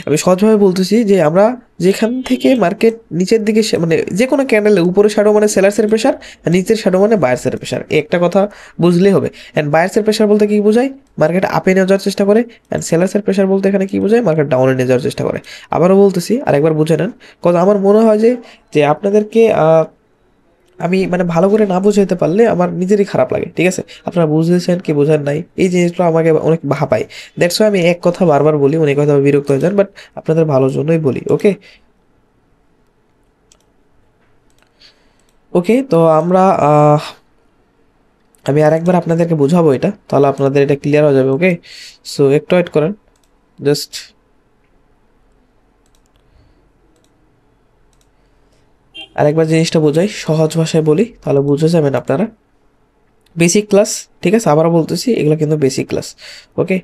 আমি সহজভাবে বলতেছি যে আমরা যেখান থেকে মার্কেট নিচের দিকে মানে যে কোনো ক্যান্ডেলে উপরে শ্যাডো মানে সেলার্সের প্রেশার, আর নিচের শ্যাডো মানে বায়ার্সের প্রেশার, একটা কথা বুঝলেই হবে। অ্যান্ড বায়ার্সের প্রেশার বলতে কি বোঝায়? মার্কেট আপে নিয়ে যাওয়ার চেষ্টা করে। অ্যান্ড সেলার্সের প্রেশার বলতে এখানে কি বোঝায়? মার্কেট ডাউনে নিয়ে যাওয়ার চেষ্টা করে। আবারও বলতেছি, আরেকবার বুঝে নেন, কারণ আমার মনে হয় যে যে আপনাদেরকে আমি মানে ভালো করে না বুঝাইতে পারলে আমার নিজেরই খারাপ লাগে, ঠিক আছে। আপনারা বুঝেছেন কি বোঝেন নাই, এই জিনিসগুলো আমাকে অনেক ভাবায়। দ্যাটস ওয়াই আমি এক কথা বারবার বলি, অনেক কথা বিরক্ত হয়ে যান, বাট আপনাদের ভালোর জন্যই বলি। ওকে ওকে, তো আমরা আমি আরেকবার আপনাদেরকে বোঝাবো এটা, তাহলে আপনাদের এটা ক্লিয়ার হয়ে যাবে। ওকে, সো একটু ওয়েট করেন, জাস্ট আরেকবার জিনিসটা বোঝাই, সহজ ভাষায় বলি, তাহলে বুঝে যাবেন আপনারা। বেসিক ক্লাস, ঠিক আছে, আবারও বলতেছি এগুলো কিন্তু বেসিক ক্লাস। ওকে,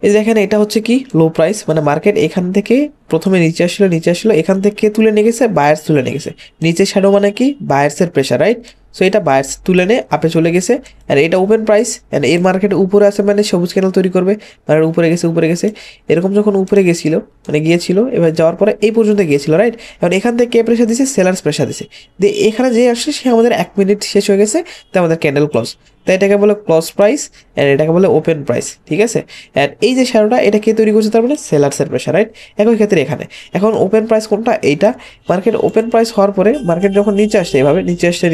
এই দেখেন এটা হচ্ছে কি লো প্রাইস, মানে মার্কেট এখান থেকে প্রথমে নিচে আসলো, এখান থেকে তুলে নিয়ে গেছে, বায়ার্স তুলে নিয়ে গেছে। নিচে শ্যাডো মানে কি? বায়ার্সের প্রেশার, রাইট। সো এটা বায়ার্স তুলে নিয়ে আপে চলে গেছে, অ্যান্ড এটা ওপেন প্রাইস, অ্যান্ড এর মার্কেট উপরে আছে মানে সবুজ ক্যান্ডেল তৈরি করবে, মানে উপরে গেছে। এরকম যখন উপরে গেছিল, মানে গিয়েছিল, এবার যাওয়ার পরে এই পর্যন্ত গিয়েছিল, রাইট। এখন এখান থেকে কে প্রেশার দিছে? সেলার্স প্রেশার দিছে। দিয়ে এখানে যে আসছে সে আমাদের 1 মিনিট শেষ হয়ে গেছে, তো আমাদের ক্যান্ডেল ক্লোজ। তাই এটাকে বলে ক্লোজ প্রাইস, অ্যান্ড এটাকে বলে ওপেন প্রাইস, ঠিক আছে। অ্যান্ড এই যে শ্যাডোটা, এটা কে তৈরি করছে? তার মানে সেলার্সের প্রেশার, রাইট। একই ক্ষেত্রে এখানে এখন ওপেন প্রাইস কোনটা? এইটা। মার্কেট ওপেন প্রাইস হওয়ার পরে মার্কেট যখন নিচে আসছে, এভাবে নিচে আসছে,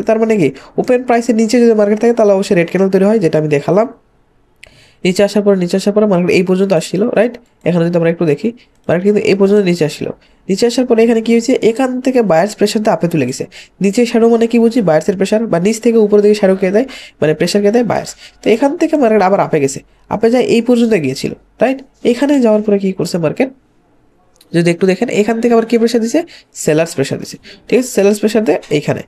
তার মানে কি ওপেন প্রাইসের নিচে যদি মার্কেট থাকে তাহলে অবশ্যই রেড ক্যান্ডেল তৈরি হয়, যেটা আমি দেখালাম। নিচে আসার পরে মার্কেট এই পর্যন্ত আসছিল, রাইট। এখানে যদি আমরা একটু দেখি, মার্কেট কিন্তু এই পর্যন্ত নিচে আসছিল। নিচে আসার পরে এখানে কি হয়েছে? এখান থেকে বায়ার্স প্রেশারটা আপে তুলে গেছে। নিচে শ্যাডো মানে কি বুঝি? বায়ার্সের প্রেশার, বা নিচ থেকে উপর দিকে শ্যাডো কে দেয়, মানে প্রেশার কে দেয়? বায়ার্স। তো এখান থেকে মার্কেট আবার আপে গেছে, আপে যায় এই পর্যন্ত গিয়েছিল, রাইট। এখানে যাওয়ার পরে কি করছে মার্কেট? যদি একটু দেখেন এখান থেকে আবার কি প্রেশার দিছে, সেলার্স প্রেশার দিছে, ঠিক আছে, সেলার্স প্রেশার দিয়ে এইখানে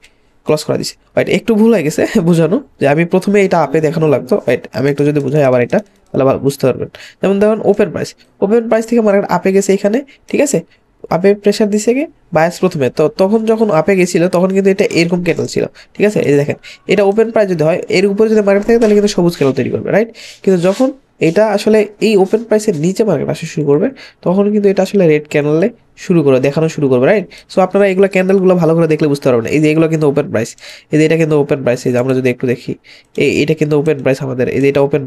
ক্লোজ করা দিছে। রাইট, একটু ভুল হয়ে গেছে বোঝানো, যে আমি প্রথমে এটা আপে দেখানো লাগতো। রাইট, আমি একটু যদি বুঝাই আবার এটা, তাহলে আবার বুঝতে পারবেন। যেমন দেখুন ওপেন প্রাইস থেকে মার্কেট আপে গেছে এখানে, ঠিক আছে, আপে প্রেশার দিছে কি বায়াস প্রথমে, তো তখন যখন আপে গেছিল তখন কিন্তু এটা এরকম ক্যান্ডেল ছিল, ঠিক আছে, এই যে দেখেন এটা ওপেন প্রাইস যদি হয় এর উপরে যদি মার্কেট থাকে তাহলে কিন্তু সবুজ ক্যান্ডেল তৈরি করবে। রাইট, কিন্তু যখন এটা আসলে এই ওপেন প্রাইসের নিচে মার্কেট আসা শুরু করবে তখন কিন্তু এটা আসলে রেড ক্যান্ডেলে দেখানো শুরু করবে। রাইট, সো আপনারা এগুলো ক্যান্ডেলগুলো ভালো করে দেখলে বুঝতে পারবেন। এই যে এগুলো কিন্তু ওপেন প্রাইস, এই যে এটা কিন্তু ওপেন প্রাইস, এই যে আমরা যদি একটু দেখি এটা কিন্তু ওপেন প্রাইস আমাদের, এই যে এটা ওপেন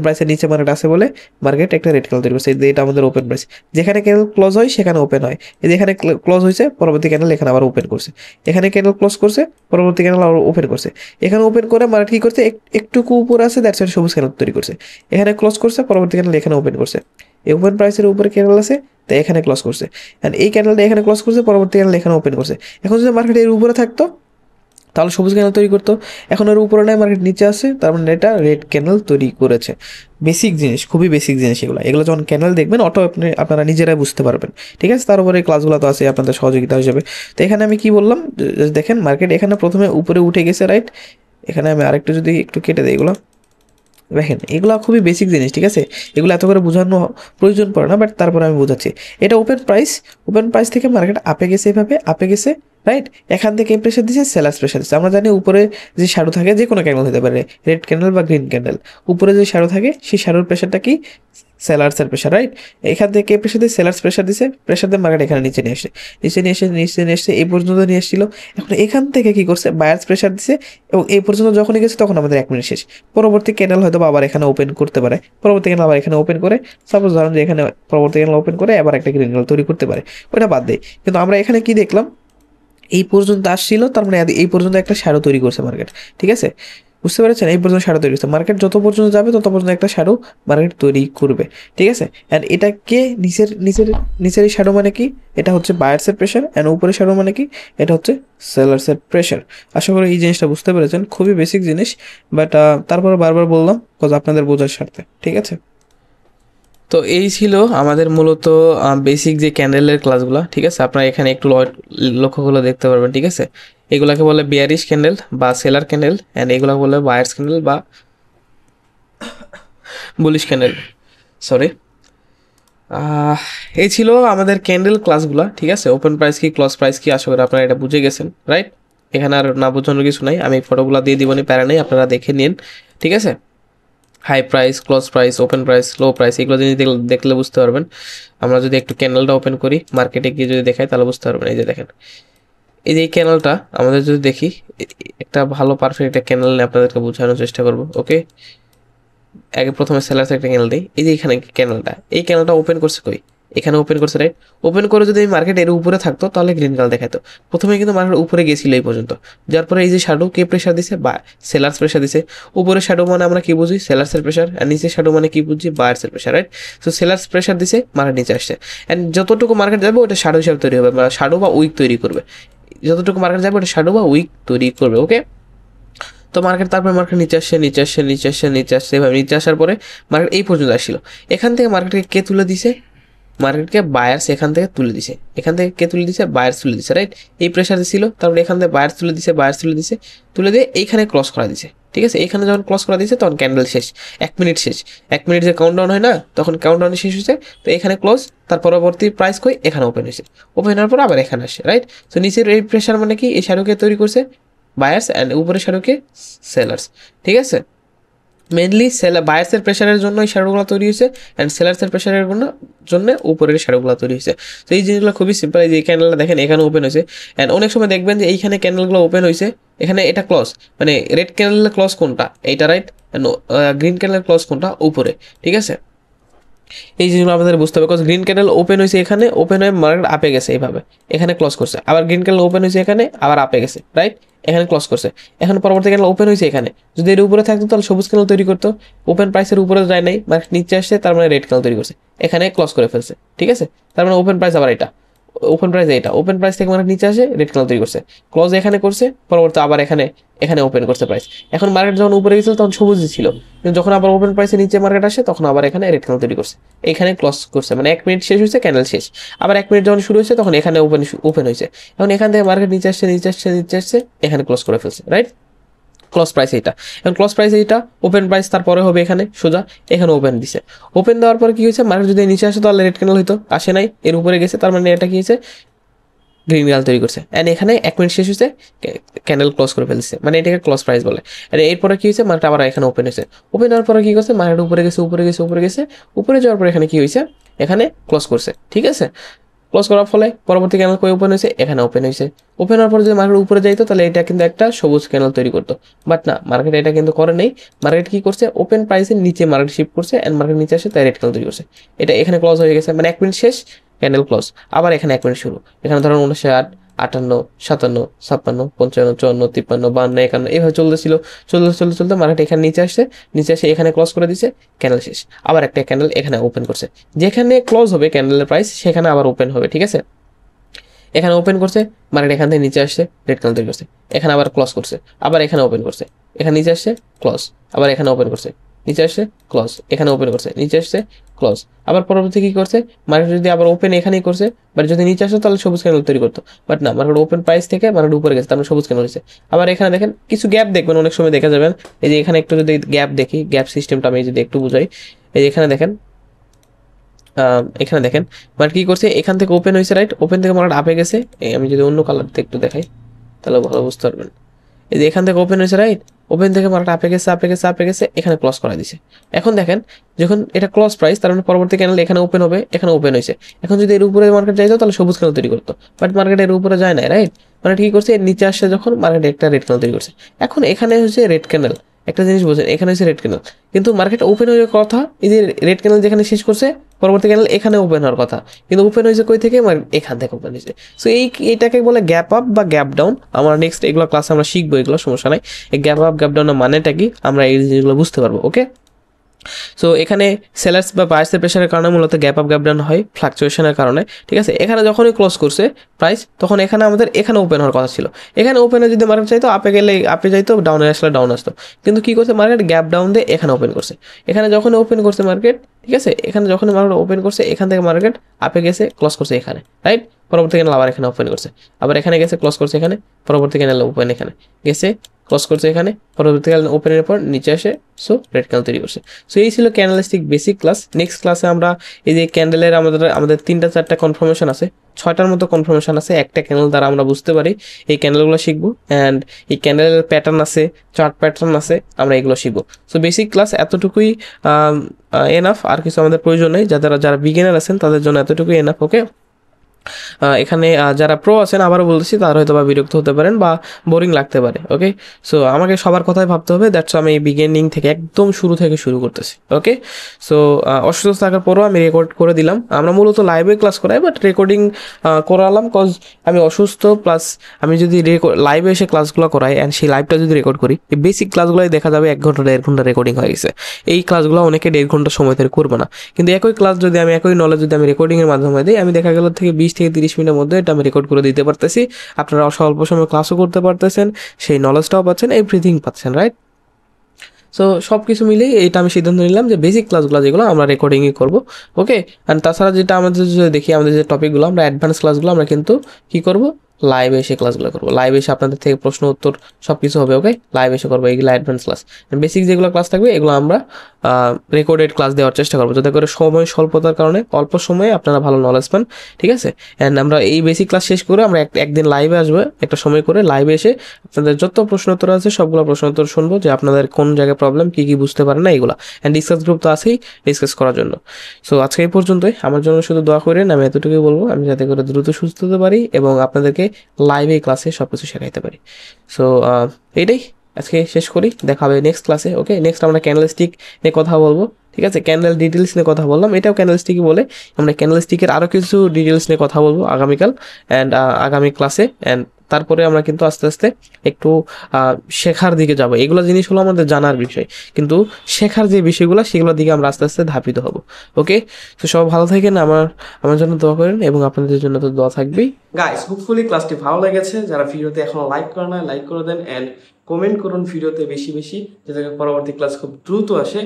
প্রাইসের নিচে মার্কেট আছে বলে মার্কেট একটা রেড ক্যান্ডেল তৈরি করছে। এই যে এটা আমাদের ওপেন প্রাইস, যেখানে ক্যান্ডেল ক্লোজ হয় সেখানে ওপেন হয়। এই যে এখানে ক্লোজ হয়েছে, পরবর্তী ক্যান্ডেল এখানে আবার ওপেন করছে, এখানে ক্যান্ডেল ক্লোজ করছে, পরবর্তী ক্যান্ডেল আবার ওপেন করছে, এখানে ওপেন করে মার্কেট কি করছে, একটুকু উপর আছে, দ্যাটস ওয়াই সবুজ ক্যান্ডেল তৈরি করছে, এখানে ক্লোজ করছে, পরবর্তী ক্যান্ডেল এখানে ওপেন করছে, এই ওপেন প্রাইসের উপরে ক্যান্ডেল আছে তাই এখানে ক্লোজ করছে, এন্ড এই ক্যান্ডেলটা এখানে ক্লোজ করছে, পরবর্তী ক্যান্ডেল এখানে ওপেন করছে। এখন যদি মার্কেট এর উপরে থাকতো তাহলে সবুজ ক্যান্ডেল তৈরি করতো, এখন এর উপরে নয় মার্কেট নিচে আসে, তার মানে এটা রেড ক্যান্ডেল তৈরি করেছে। বেসিক জিনিস, খুবই বেসিক জিনিস এগুলো যখন ক্যান্ডেল দেখবেন অটো আপনারা নিজেরাই বুঝতে পারবেন, ঠিক আছে। তার উপরে এই ক্লাসগুলো তো আছে আপনাদের সহযোগিতা হিসেবে। তো এখানে আমি কি বললাম, দেখেন মার্কেট এখানে প্রথমে উপরে উঠে গেছে। রাইট, এখানে আমি আরেকটু যদি একটু কেটে দিই এগুলো, দেখেন এগুলো খুবই বেসিক জিনিস, ঠিক আছে, এগুলো এত করে বোঝানো প্রয়োজন পড়ে না, বাট তারপরে আমি বোঝাচ্ছি। এটা ওপেন প্রাইস থেকে মার্কেট আপে গেছে, এভাবে আপে গেছে। রাইট, এখান থেকে প্রেশার দিচ্ছে, সেলার্স প্রেশার দিচ্ছে। আমরা জানি উপরে যে শ্যাডো থাকে, যে কোনো ক্যান্ডেল হতে পারে, রেড ক্যান্ডেল বা গ্রিন ক্যান্ডেল, উপরে যে শ্যাডো থাকে সেই শ্যাডোর প্রেশারটা কি, সেলার্সের প্রেশার। রাইট, এখান থেকে প্রেশার দিয়ে সেলার্স প্রেশার দিছে, প্রেশার দিয়ে মার্কেট এখানে নিচে নিয়ে এসে এই পর্যন্ত নিয়ে এসেছিল। এখন এখান থেকে কি করছে, বায়ার্স প্রেশার দিছে, এবং এই পর্যন্ত যখনই গেছে তখন আমাদের 1 মিনিট শেষ। পরবর্তী ক্যান্ডেল হয়তো আবার এখানে ওপেন করতে পারে, পরবর্তী ক্যান্ডেল আবার এখানে ওপেন করে, সাপোজ ধরেন যে এখানে পরবর্তী ক্যান্ডেল ওপেন করে আবার একটা গ্রিন ক্যান্ডেল তৈরি করতে পারে, ওটা বাদ দেয়। কিন্তু আমরা এখানে কি দেখলাম, এই পর্যন্ত আসছিল, তার মানে এই পর্যন্ত একটা শ্যাডো তৈরি করছে মার্কেট, ঠিক আছে, বুঝতে পেরেছেন, এই পর্যন্ত শ্যাডো তৈরি করছে মার্কেট, যত পর্যন্ত যাবে তত পর্যন্ত একটা শ্যাডো মার্কেট তৈরি করবে, ঠিক আছে। অ্যান্ড এটাকে নিচের এই শ্যাডো মানে কি, এটা হচ্ছে বায়ার্সের প্রেশার, অ্যান্ড উপরে শ্যাডো মানে কি, এটা হচ্ছে সেলার্সের প্রেশার। আশা করি এই জিনিসটা বুঝতে পেরেছেন, খুবই বেসিক জিনিস, বাট তারপর বারবার বললাম কজ আপনাদের বোঝার স্বার্থে, ঠিক আছে। তো এই ছিল আমাদের মূলত বেসিক যে ক্যান্ডেলের ক্লাসগুলো, ঠিক আছে, আপনারা এখানে একটু লক্ষ্য করে দেখতে পারবেন, ঠিক আছে। এগুলাকে বলে বিয়ারিশ ক্যান্ডেল বা সেলার ক্যান্ডেল, অ্যান্ড এগুলাকে বলে বায়ার্স ক্যান্ডেল বা বুলিশ ক্যান্ডেল, সরি। এই ছিল আমাদের ক্যান্ডেল ক্লাসগুলো, ঠিক আছে। ওপেন প্রাইস কি, ক্লোজ প্রাইস কি, আশা করি আপনারা এটা বুঝে গেছেন। রাইট, এখানে আর না বোঝানোর কিছু নাই, আমি ফটোগুলো দিয়ে দিবনি, প্যারা নেই, আপনারা দেখে নিন, ঠিক আছে। High price, close price, open price, low price, এগুলো জিনিস দেখলে বুঝতে পারবেন। আমরা যদি একটু ক্যান্ডেলটা ওপেন করি, মার্কেটে গিয়ে যদি দেখাই তাহলে বুঝতে পারবেন। এই যে দেখেন, এই যে এই ক্যান্ডেলটা আমাদের যদি দেখি, একটা ভালো পারফেক্ট একটা ক্যান্ডেল নিয়ে আপনাদেরকে বোঝানোর চেষ্টা করবো। ওকে, আগে প্রথমে সেলার্স একটা ক্যান্ডেল দিই। এই যে এখানে ক্যান্ডেলটা, এই ক্যান্ডেলটা ওপেন করছে কই, এখানে ওপেন করছে। রাইট, ওপেন করে যদি মার্কেট এর উপরে থাকতো তাহলে গ্রিন ক্যান্ডেল দেখাতো। প্রথমে কিন্তু মার্কেট উপরে গেছিল এই পর্যন্ত, যার পরে এই যে শ্যাডো কে প্রেশার দিছে, বা সেলার্স প্রেশার দিছে। উপরে শ্যাডো মানে আমরা কি বুঝি, সেলার্সের প্রেশার, আর নিচে শ্যাডো মানে কি বুঝি, বায়ার্সের pressure. Right, so sellers pressure দিছে, মার্কেট নিচে আসছে, অ্যান্ড যতটুকু মার্কেট যাবে ওটা শ্যাডো হিসাবে তৈরি হবে, বা শ্যাডো বা উইক তৈরি করবে। যতটুকু মার্কেট যাবে ওটা শ্যাডো বা উইক তৈরি করবে। ওকে, তো মার্কেট তারপরে মার্কেট নিচে আসছে, এভাবে নিচে আসার পরে মার্কেট এই পর্যন্ত আসছিল। এখান থেকে মার্কেটকে কে তুলে দিছে, মার্কেটকে বায়ার্স এখান থেকে তুলে দিছে, এখান থেকে কে তুলে দিছে, বায়ার্স তুলে দিছে। রাইট, এই প্রেশার ছিল, তারপরে এখান থেকে বায়ার্স তুলে দিয়ে এইখানে ক্রস করা দিছে, ঠিক আছে। এখানে যখন ক্রস করা দিয়েছে তখন ক্যান্ডেল শেষ, 1 মিনিট শেষ। 1 মিনিট যে কাউন্টডাউন হয় না, তখন কাউন্টডাউন শেষ হয়েছে, তো এখানে ক্লোজ, তার পরবর্তী প্রাইস কই, এখানে ওপেন হয়েছে, ওপেন হওয়ার পর আবার এখানে আসছে। রাইট, তো নিচের এই প্রেশার মানে কি, এই শ্যাডোকে তৈরি করছে বায়ার্স, অ্যান্ড উপরের শ্যাডোকে সেলার্স, ঠিক আছে। মেনলি বায়ার্সের প্রেশারের জন্য এই শ্যাডোগুলো তৈরি হয়েছে, অ্যান্ড সেলার্সের প্রেশারের জন্য উপরের শ্যাডোগুলো তৈরি হয়েছে। তো এই জিনিসগুলো খুবই সিম্পল। এই যে ক্যান্ডেলটা দেখেন এখানে ওপেন হয়েছে, অ্যান্ড অনেক সময় দেখবেন যে এইখানে ক্যান্ডেলগুলো ওপেন হয়েছে, এখানে এটা ক্লজ, মানে রেড ক্যান্ডেলের ক্লজ কোনটা, এইটা। রাইট, অ্যান্ড গ্রিন ক্যান্ডেলের ক্লজ কোনটা, উপরে, ঠিক আছে। এই জিনিসগুলো আমাদের বুঝতে হবে, বিকজ গ্রিন ক্যান্ডেল ওপেন হয়েছে, এখানে ওপেন হয়ে মার্কেট আপে গেছে, এইভাবে এখানে ক্লোজ করছে, আবার গ্রিন ক্যান্ডেল ওপেন হয়েছে এখানে, আবার আপে গেছে। রাইট, এখানে ক্লোজ করছে, এখন পরবর্তী ক্যান্ডেল ওপেন হয়েছে এখানে, যদি এর উপরে থাকতো তাহলে সবুজ ক্যান্ডেল তৈরি করতো, ওপেন প্রাইসের উপরে যায় নাই, মার্কেট নিচে আসছে, তার মানে রেড ক্যান্ডেল তৈরি করছে, এখানে ক্লোজ করে ফেলছে, ঠিক আছে। তার মানে ওপেন প্রাইস আবার এটা, ওপেন প্রাইস এটা, ওপেন প্রাইস থেকে মার্কেট নিচে আসে রেড ক্যান্ডেল তৈরি করছে, ক্লোজ এখানে করছে, পরবর্তী আবার এখানে এখানে ওপেন করছে প্রাইস। এখন মার্কেট যখন উপরে গেছিল তখন সবুজই ছিল, কিন্তু যখন আবার ওপেন প্রাইসে নিচে মার্কেট আসে তখন আবার এখানে রেড ক্যান্ডেল তৈরি করছে, এখানে ক্লোজ করছে, মানে 1 মিনিট শেষ হয়েছে ক্যান্ডেল শেষ, আবার 1 মিনিট যখন শুরু হয়েছে তখন এখানে ওপেন হয়েছে, এখন এখান থেকে মার্কেট নিচে আসছে নিচে আসছে নিচে আসছে, এখানে ক্লোজ করে ফেলছে, রাইট? ক্লোজ প্রাইস এইটা, এখন ক্লোজ প্রাইস এইটা, ওপেন প্রাইস তারপরে হবে এখানে সোজা, এখানে ওপেন দিছে, ওপেন দেওয়ার পরে কি হয়েছে, মার্কেট যদি নিচে আসে তাহলে রেড ক্যান্ডেল হইতো, আসে নাই, এর উপরে গেছে, তার মানে এটা কি হয়েছে, গ্রিন ক্যান্ডেল তৈরি করছে, অ্যান্ড এখানে 1 মিনিট শেষ হয়েছে ক্যান্ডেল ক্লোজ করে ফেলছে, মানে এটাকে ক্লোজ প্রাইস বলে। আর এরপরে কি হয়েছে, মার্কেট আবার এখানে ওপেন হয়েছে, ওপেন হওয়ার পরে কি করছে, মার্কেট উপরে গেছে উপরে গেছে উপরে গেছে, উপরে যাওয়ার পরে এখানে কি হয়েছে, এখানে ক্লোজ করছে, ঠিক আছে? ক্লোজ করার ফলে পরবর্তী ক্যানেল কই ওপেন হয়েছে, এখানে ওপেন হয়েছে, ওপেন হওয়ার পরে যদি মার্কেট উপরে যাইতো তাহলে এটা কিন্তু একটা সবুজ ক্যানেল তৈরি করতো, বাট না, মার্কেট এটা কিন্তু করে নেই, মার্কেট কি করছে, ওপেন প্রাইসের নিচে মার্কেট শিফট করছে, এন্ড মার্কেট নিচে আসে তাই রেড ক্যানেল তৈরি করছে, এটা এখানে ক্লোজ হয়ে গেছে, মানে 1 মিনিট শেষ ক্যান্ডেল ক্লোজ, আবার এখানে 1 মিনিট শুরু, এখানে ধরুন 59, 58, 57, 56, 55, 54, 53, 52, 51 এইভাবে চলতেছিল, চলতে চলতে চলতে মার্কেট এখানে নিচে আসছে, নিচে আসে এখানে ক্লোজ করে দিছে, ক্যান্ডেল শেষ, আবার একটা ক্যান্ডেল এখানে ওপেন করছে, যেখানে ক্লোজ হবে ক্যান্ডেলের প্রাইস সেখানে আবার ওপেন হবে, ঠিক আছে? এখানে ওপেন করছে, মার্কেট এখান থেকে নিচে আসছে রেড ক্যান্ডেল তৈরি করছে, এখানে আবার ক্লোজ করছে, আবার এখানে ওপেন করছে, এখানে নিচে আসছে ক্লোজ, আবার এখানে ওপেন করছে, নিচে আসছে ক্লোজ, এখানে ওপেন করছে, নিচে আসছে ক্লোজ, আবার পরবর্তী কি করছে, মার্কেট যদি আবার ওপেন এখানেই করছে, বাট যদি নিচে আসতো তাহলে সবুজ ক্যান্ডেল তৈরি করতো, বাট না, মার্কেট ওপেন প্রাইস থেকে মার্কেট উপরে গেছে, তারপরে সবুজ ক্যান্ডেল হয়েছে। আবার এখানে দেখেন কিছু গ্যাপ দেখবেন, অনেক সময় দেখা যাবেন, এই যে এখানে একটু যদি গ্যাপ দেখি, গ্যাপ সিস্টেমটা আমি যদি একটু বুঝাই, এই যে এখানে দেখেন, এখানে দেখেন মার্কেট কি করছে, এখান থেকে ওপেন হয়েছে, রাইট? ওপেন থেকে মার্কেট আপে গেছে, আমি যদি অন্য কালারতে একটু দেখাই তাহলে ভালো বুঝতে পারবেন, এই যে এখান থেকে ওপেন হয়েছে, রাইট? ওপেন থেকে মার্কেট আপে গেছে আপে গেছে আপে গেছে, এখানে ক্লোজ করা দিছে। এখন দেখেন যখন এটা ক্লোজ প্রাইস, তার মানে পরবর্তী ক্যান্ডেল এখানে ওপেন হবে, এখানে ওপেন হয়েছে, এখন যদি এর উপরে মার্কেট যাইতো তাহলে সবুজ ক্যান্ডেল তৈরি করতো, বাট মার্কেট এর উপরে যায় না, রাইট? মানে কি করছে, এর নিচে আসছে যখন মার্কেট একটা রেড ক্যান্ডেল তৈরি করছে, এখন এখানে হচ্ছে রেড ক্যান্ডেল, একটা জিনিস বোঝেন, এখানে হচ্ছে রেড ক্যান্ডেল, কিন্তু মার্কেট ওপেন হয়ে কথা, এই যে রেড ক্যান্ডেল যেখানে শেষ করছে পরবর্তী ক্যান্ডেল এখানে ওপেন হওয়ার কথা, কিন্তু ওপেন হয়েছে কই থেকে, এখান থেকে ওপেন হয়েছে। সো এইটাকে বলে গ্যাপ আপ বা গ্যাপ ডাউন। আমরা নেক্সট এগুলো ক্লাসে আমরা শিখবো, এগুলো সমস্যা নাই। এই গ্যাপ আপ গ্যাপ ডাউনের মানেটা কি আমরা এই জিনিসগুলো বুঝতে পারবো, ওকে? সো এখানে সেলার্স বা বায়ার্সের প্রেশারের কারণে মূলত গ্যাপ আপ গ্যাপ ডাউন হয়, ফ্লাকচুয়েশনের কারণে, ঠিক আছে? এখানে যখনই ক্লোজ করছে প্রাইস, তখন এখানে আমাদের এখানে ওপেন হওয়ার কথা ছিল, এখানে ওপেনে যদি মার্কেট চাইতো আপে গেলে আপে যাইতো, ডাউনে আসলে ডাউন আসতো, কিন্তু কি করছে মার্কেট, গ্যাপ ডাউন দিয়ে এখানে ওপেন করছে, এখানে যখন ওপেন করছে মার্কেট, ঠিক আছে? এখানে যখন মার্কেট ওপেন করছে, এখান থেকে মার্কেট আপে গেছে, ক্লোজ করছে এখানে, রাইট? পরবর্তী ক্যান্ডেল আবার এখানে ওপেন করছে, আবার এখানে গেছে, ক্লোজ করছে এখানে, পরবর্তী ক্যান্ডেল ওপেন এখানে গেছে, ক্লোজ করছে এখানে, পরবর্তীকালে ওপেনের পর নিচে আসে, সো রেড ক্যান্ডেল তৈরি করছে। সো এই ছিল ক্যান্ডেলস্টিক বেসিক ক্লাস। নেক্সট ক্লাসে আমরা এই যে ক্যান্ডেলের আমাদের 3টা 4টা কনফার্মেশন আছে, 6টার মতো কনফার্মেশন আছে, একটা ক্যান্ডেল দ্বারা আমরা বুঝতে পারি, এই ক্যান্ডেলগুলো শিখবো, অ্যান্ড এই ক্যান্ডেলের প্যাটার্ন আছে, চার্ট প্যাটার্ন আছে, আমরা এগুলো শিখবো। সো বেসিক ক্লাস এতটুকুই এনাফ, আর কিছু আমাদের প্রয়োজন নেই। যারা বিগিনার আছেন তাদের জন্য এতটুকুই এনাফ, ওকে? এখানে যারা প্রো আছেন, আবারও বলতেছি, তারা হয়তো বা বিরক্ত হতে পারেন বা বোরিং লাগতে পারে, ওকে? সো আমাকে সবার কথাই ভাবতে হবে, দ্যাটস আমি বিগিনিং থেকে একদম শুরু থেকে শুরু করতেছি, ওকে? সো অসুস্থ থাকার পরও আমি রেকর্ড করে দিলাম। আমরা মূলত লাইভে ক্লাস করাই, বাট রেকর্ডিং করালাম, কজ আমি অসুস্থ, প্লাস আমি যদি লাইভে এসে ক্লাসগুলো করাই অ্যান্ড সেই লাইভটা যদি রেকর্ড করি, এই বেসিক ক্লাসগুলোই দেখা যাবে 1 ঘন্টা 1.5 ঘন্টা রেকর্ডিং হয়ে গেছে। এই ক্লাসগুলো অনেকে 1.5 ঘন্টা সময় ধরে করবে না, কিন্তু একই ক্লাস যদি আমি একই নলেজ যদি আমি রেকর্ডিংয়ের মাধ্যমে দিই, আমি দেখা গেল থেকে 20 থেকে 30 মিনিটের মধ্যে এটা আমি রেকর্ড করে দিতে পারতেছি। আপনারা অল্প সময় ক্লাসও করতে পারতেছেন, সেই নলেজটাও পাচ্ছেন, এভরিথিং পাচ্ছেন, রাইট? সো সব কিছু মিলেই এটা আমি সিদ্ধান্ত নিলাম যে বেসিক ক্লাসগুলো যেগুলো আমরা রেকর্ডিংই করবো, ওকে? অ্যান্ড তাছাড়া যেটা আমাদের যদি দেখি, আমাদের যে টপিকগুলো, আমরা অ্যাডভান্স ক্লাসগুলো আমরা কিন্তু কী করবো, লাইভে এসে ক্লাসগুলো করবো, লাইভে এসে আপনাদের থেকে প্রশ্ন উত্তর সব কিছু হবে, ওকে? লাইভ এসে করবো, এগুলো অ্যাডভান্স ক্লাস। বেসিক যেগুলো ক্লাস থাকবে এগুলো আমরা রেকর্ডেড ক্লাস দেওয়ার চেষ্টা করবো, যাতে করে সময় স্বল্পতার কারণে অল্প সময়ে আপনারা ভালো নলেজ পান, ঠিক আছে? অ্যান্ড আমরা এই বেসিক ক্লাস শেষ করে আমরা একদিন লাইভে আসবো, একটা সময় করে লাইভে এসে আপনাদের যত প্রশ্ন উত্তর আছে সবগুলো প্রশ্ন উত্তর শুনবো, যে আপনাদের কোন জায়গায় প্রবলেম, কী কী বুঝতে পারেন না, এগুলো। অ্যান্ড ডিসকাস গ্রুপ তো আছেই ডিসকাস করার জন্য। সো আজকে এই পর্যন্তই, আমার জন্য শুধু দোয়া করেন, আমি এতটুকুই বলবো, আমি যাতে করে দ্রুত সুস্থ হতে পারি এবং আপনাদেরকে লাইভে ক্লাসে সব কিছু শেখাইতে পারি। সো এইটাই আজকে শেষ করি, দেখা হবে নেক্সট ক্লাসে, ওকে? নেক্সট আমরা ক্যান্ডেলস্টিক নিয়ে কথা বলবো, ঠিক আছে? ক্যান্ডেল ডিটেলস নিয়ে কথা বললাম, এটাও ক্যান্ডেলস্টিকই বলে, আমরা ক্যান্ডেলস্টিকের আরও কিছু ডিটেলস নিয়ে কথা বলবো আগামীকাল অ্যান্ড আগামী ক্লাসে। অ্যান্ড তারপরে আমরা কিন্তু আস্তে আস্তে একটু শেখার দিকে যাব। এগুলো জিনিস হলো আমাদের জানার বিষয়, কিন্তু শেখার যে বিষয়গুলো সেগুলোর দিকে আমরা আস্তে আস্তে ধাপিত হব। ওকে, তো সব ভালো থাকেন, আমার জন্য দোয়া করেন এবং আপনাদের জন্য তো দোয়া থাকবেই। গাইস, হোপফুলি ক্লাসটি ভালো লেগেছে। যারা ভিডিওতে এখনো লাইক করে না, লাইক করে দেন এন্ড কমেন্ট করুন ভিডিওতে বেশি বেশি, যাতে পরবর্তী ক্লাস খুব দ্রুত আসে।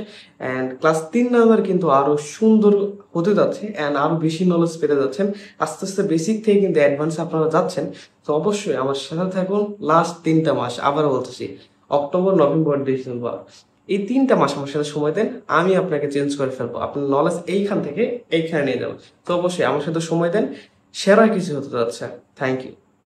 এন্ড ক্লাস 3 নাম্বার কিন্তু আরো সুন্দর হতে যাচ্ছে এন্ড আরো বেশি নলেজ পেতে যাচ্ছেন। আস্তে আস্তে বেসিক থেকে কিন্তু অ্যাডভান্সে আপনারা যাচ্ছেন। তো অবশ্যই আমার সাথে থাকুন। লাস্ট 3টা মাস, আবার বলতেছি, অক্টোবর, নভেম্বর, ডিসেম্বর, এই 3টা মাস আমার সাথে সময় দেন, আমি আপনাকে চেঞ্জ করে ফেলবো। আপনার নলেজ এইখান থেকে এইখানে নিয়ে যাবো। তো অবশ্যই আমার সাথে সময় দেন, সেরা কিছু হতে যাচ্ছে। Thank you.